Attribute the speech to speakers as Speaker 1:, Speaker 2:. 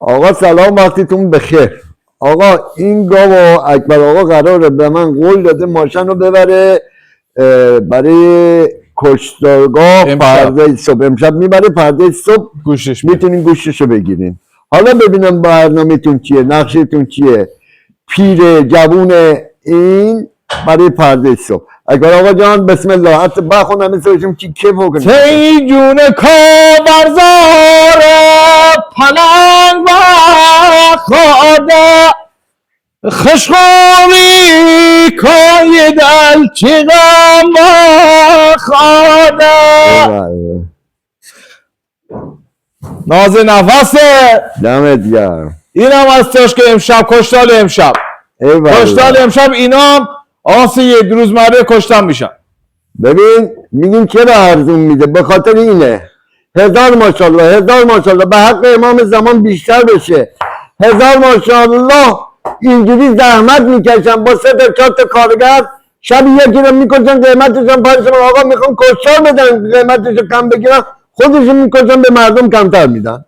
Speaker 1: آقا سلام، وقتیتون بخیر. آقا این گاو اکبر آقا قراره به من قول داده ماشین رو ببره برای کشتارگاه فردا صبح. امشب میبره فردا صبح
Speaker 2: گوشش
Speaker 1: میتونین گوشتشو بگیرین. حالا ببینم برنامه‌تون چیه، نقشتون چیه، پیر جوون این برای فردا صبح. اکبر آقا جان بسم الله. حتی بخونم مثل چی که بکنیم.
Speaker 2: تی جون کابرزار پلنگ و خاده خشخوری کای دل چیغم و خاده ناز نفسه
Speaker 1: دمت گرم.
Speaker 2: این هم از توش که امشب کشتال امشب کشتال امشب اینا هم آسی یه روزمره کشتن میشن.
Speaker 1: ببین میگیم چرا ارزون میده، به خاطر اینه. هزار ماشاءالله، هزار ماشاءالله، به حق امام زمان بیشتر بشه. هزار ماشاءالله. اینجوری زحمت میکشن با 3 تا 4 تا کارگر، شب یکی رو میکشن، قیمتش هم 5 تومن. آقا میخوام کشتار بدن قیمتش رو کم بگیرن، خودشون میکشن به مردم کمتر میدن.